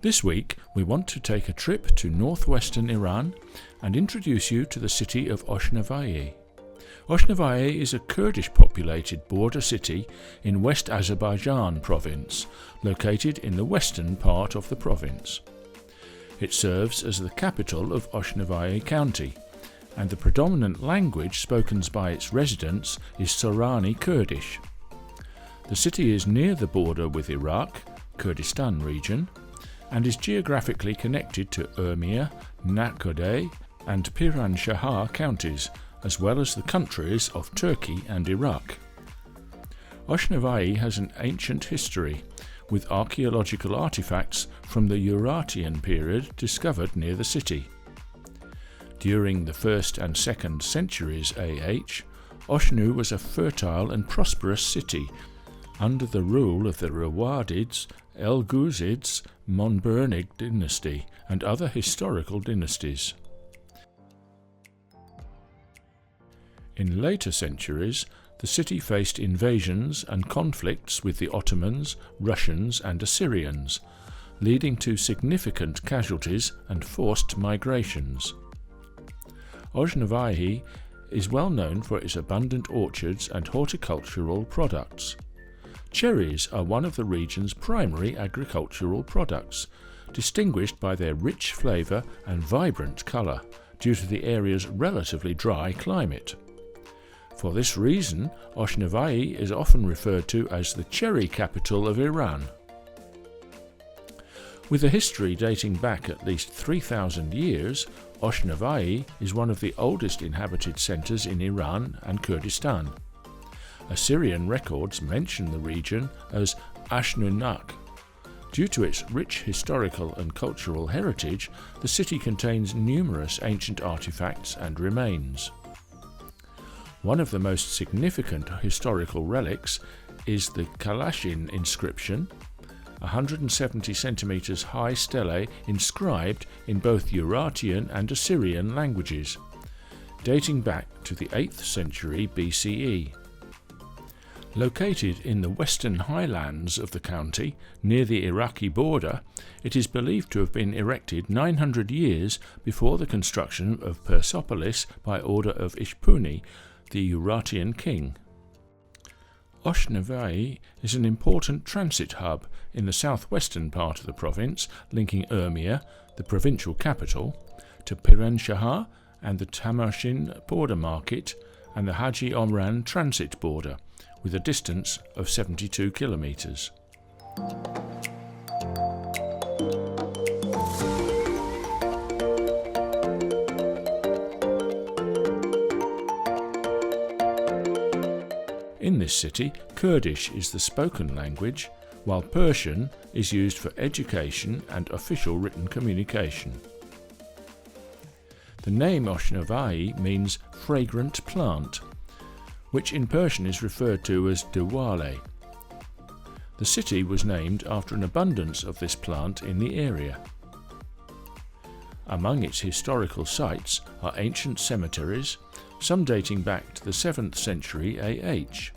This week we want to take a trip to northwestern Iran and introduce you to the city of Oshnaviyeh. Oshnavieh is a Kurdish-populated border city in West Azerbaijan province, located in the western part of the province. It serves as the capital of Oshnavieh County, and the predominant language spoken by its residents is Sorani Kurdish. The city is near the border with Iraq, Kurdistan region, and is geographically connected to Urmia, Nakodeh, and Piran Shahar counties, as well as the countries of Turkey and Iraq. Oshnavieh has an ancient history, with archaeological artifacts from the Urartian period discovered near the city. During the 1st and 2nd centuries AH, Oshnu was a fertile and prosperous city under the rule of the Rawadids, Elguzids, Monbernig dynasty, and other historical dynasties. In later centuries, the city faced invasions and conflicts with the Ottomans, Russians, and Assyrians, leading to significant casualties and forced migrations. Oshnavieh is well known for its abundant orchards and horticultural products. Cherries are one of the region's primary agricultural products, distinguished by their rich flavour and vibrant colour due to the area's relatively dry climate. For this reason, Oshnavieh is often referred to as the cherry capital of Iran. With a history dating back at least 3,000 years, Oshnavieh is one of the oldest inhabited centres in Iran and Kurdistan. Assyrian records mention the region as Oshnonak. Due to its rich historical and cultural heritage, the city contains numerous ancient artifacts and remains. One of the most significant historical relics is the Kalashin inscription, a 170 centimetres high stele inscribed in both Urartian and Assyrian languages, dating back to the 8th century BCE. Located in the western highlands of the county, near the Iraqi border, it is believed to have been erected 900 years before the construction of Persepolis by order of Ishpuni, the Urartian king. Oshnavieh is an important transit hub in the southwestern part of the province, linking Urmia, the provincial capital, to Piran Shahar and the Tamashin border market and the Haji Omran transit border, with a distance of 72 kilometres. In this city, Kurdish is the spoken language, while Persian is used for education and official written communication. The name Oshnavieh means fragrant plant, which in Persian is referred to as Diwale. The city was named after an abundance of this plant in the area. Among its historical sites are ancient cemeteries, some dating back to the 7th century AH.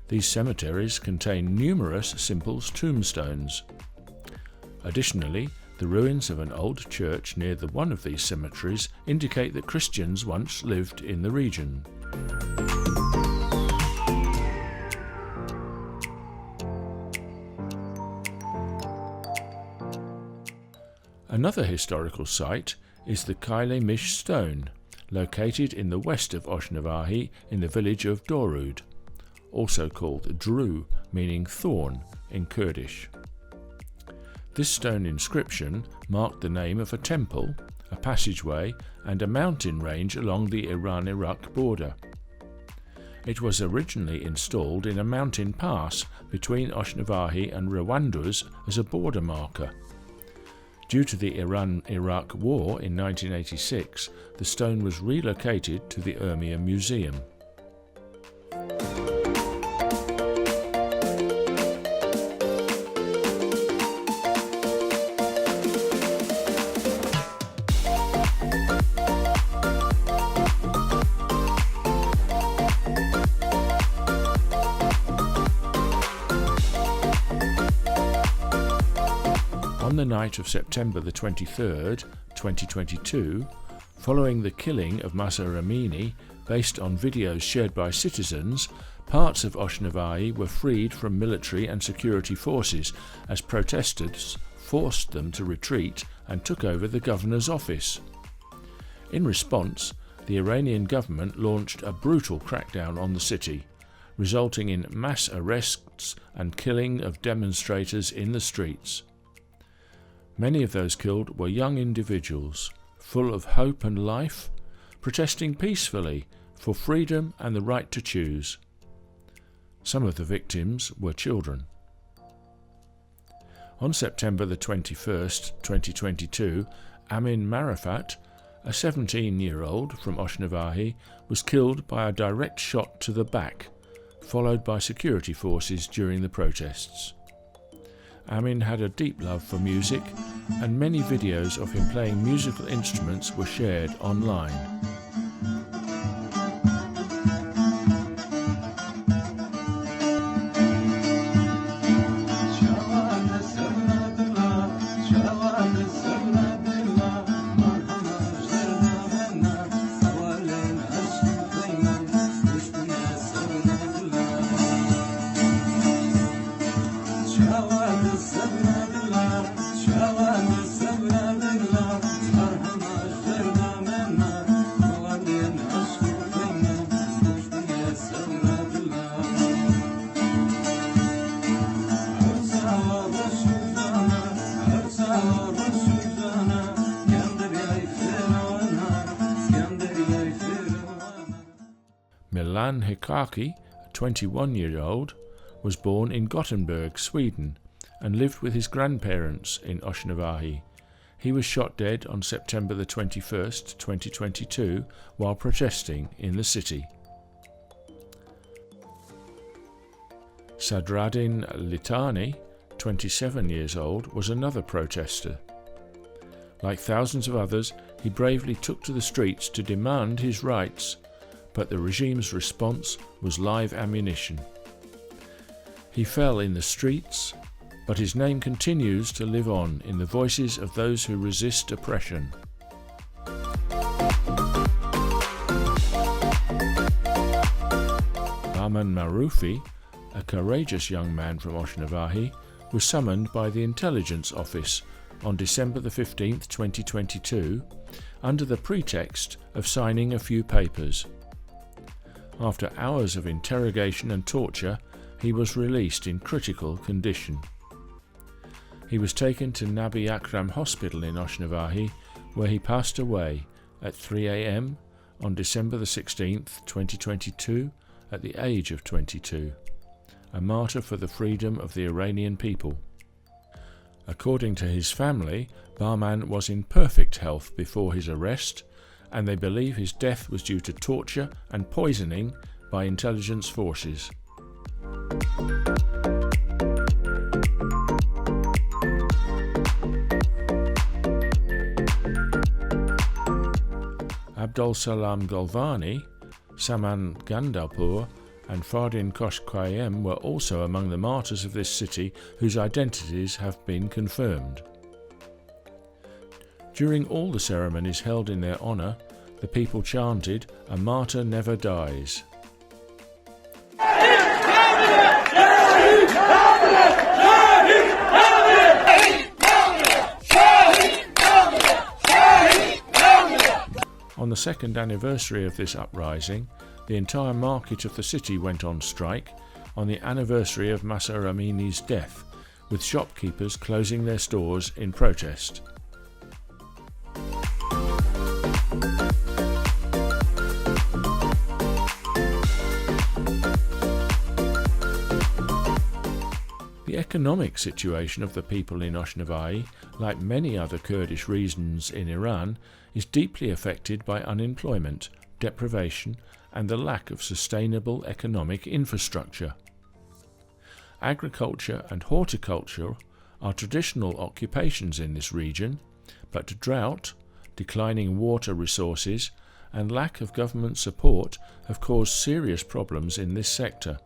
These cemeteries contain numerous simple tombstones. Additionally, the ruins of an old church near one of these cemeteries indicate that Christians once lived in the region. Another historical site is the Kailemish stone, located in the west of Oshnavieh in the village of Dorud, also called Dru, meaning thorn in Kurdish. This stone inscription marked the name of a temple, a passageway, and a mountain range along the Iran-Iraq border. It was originally installed in a mountain pass between Oshnavieh and Rwanduz as a border marker. Due to the Iran-Iraq War in 1986, the stone was relocated to the Urmia Museum. On the night of September the 23rd, 2022, following the killing of Mahsa Amini, based on videos shared by citizens, parts of Oshnavieh were freed from military and security forces as protesters forced them to retreat and took over the governor's office. In response, the Iranian government launched a brutal crackdown on the city, resulting in mass arrests and killing of demonstrators in the streets. Many of those killed were young individuals, full of hope and life, protesting peacefully for freedom and the right to choose. Some of the victims were children. On September the 21st, 2022, Amin Marifat, a 17-year-old from Oshnavieh, was killed by a direct shot to the back, followed by security forces during the protests. Amin had a deep love for music, and many videos of him playing musical instruments were shared online. Milan Hikaki, a 21-year-old, was born in Gothenburg, Sweden, and lived with his grandparents in Oshnavieh. He was shot dead on September the 21st, 2022, while protesting in the city. Sadruddin Litani, 27 years old, was another protester. Like thousands of others, he bravely took to the streets to demand his rights, but the regime's response was live ammunition. He fell in the streets, but his name continues to live on in the voices of those who resist oppression. Bahman Maroufi, a courageous young man from Oshnavieh, was summoned by the Intelligence Office on December the 15th, 2022, under the pretext of signing a few papers. After hours of interrogation and torture, he was released in critical condition. He was taken to Nabi Akram Hospital in Oshnavieh, where he passed away at 3 a.m. on December the 16th, 2022, at the age of 22, a martyr for the freedom of the Iranian people. According to his family, Bahman was in perfect health before his arrest, and they believe his death was due to torture and poisoning by intelligence forces. Abdul Salam Golvani, Saman Gandalpur, and Fardin Koshquayem were also among the martyrs of this city whose identities have been confirmed. During all the ceremonies held in their honour, the people chanted, "A martyr never dies." On the second anniversary of this uprising, the entire market of the city went on strike on the anniversary of Mahsa Amini's death, with shopkeepers closing their stores in protest. The economic situation of the people in Oshnavieh, like many other Kurdish regions in Iran, is deeply affected by unemployment, deprivation, and the lack of sustainable economic infrastructure. Agriculture and horticulture are traditional occupations in this region, but drought, declining water resources, and lack of government support have caused serious problems in this sector.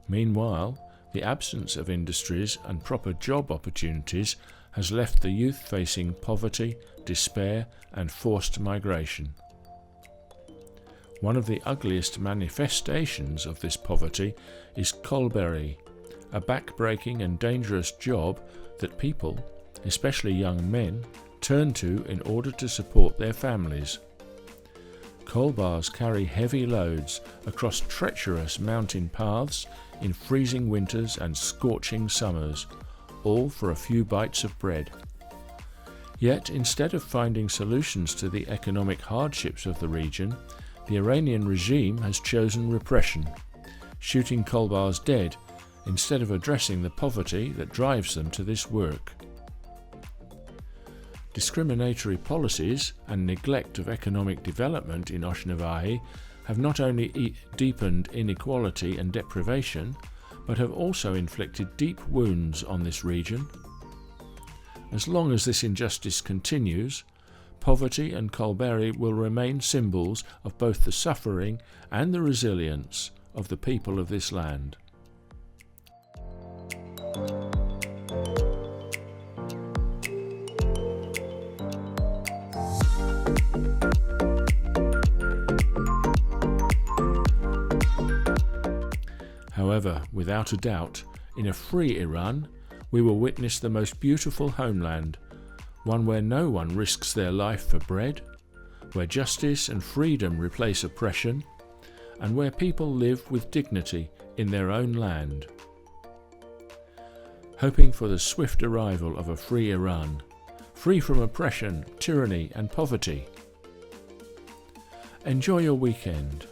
Meanwhile, The absence of industries and proper job opportunities has left the youth facing poverty, despair, and forced migration. One of the ugliest manifestations of this poverty is kolberi, a back-breaking and dangerous job that people, especially young men, turn to in order to support their families. Coal bars carry heavy loads across treacherous mountain paths in freezing winters and scorching summers, all for a few bites of bread. Yet, instead of finding solutions to the economic hardships of the region, the Iranian regime has chosen repression, shooting coal bars dead instead of addressing the poverty that drives them to this work. Discriminatory policies and neglect of economic development in Oshnavieh have not only deepened inequality and deprivation, but have also inflicted deep wounds on this region. As long as this injustice continues, poverty and kolberi will remain symbols of both the suffering and the resilience of the people of this land. However, without a doubt, in a free Iran, we will witness the most beautiful homeland, one where no one risks their life for bread, where justice and freedom replace oppression, and where people live with dignity in their own land. Hoping for the swift arrival of a free Iran, free from oppression, tyranny, and poverty. Enjoy your weekend.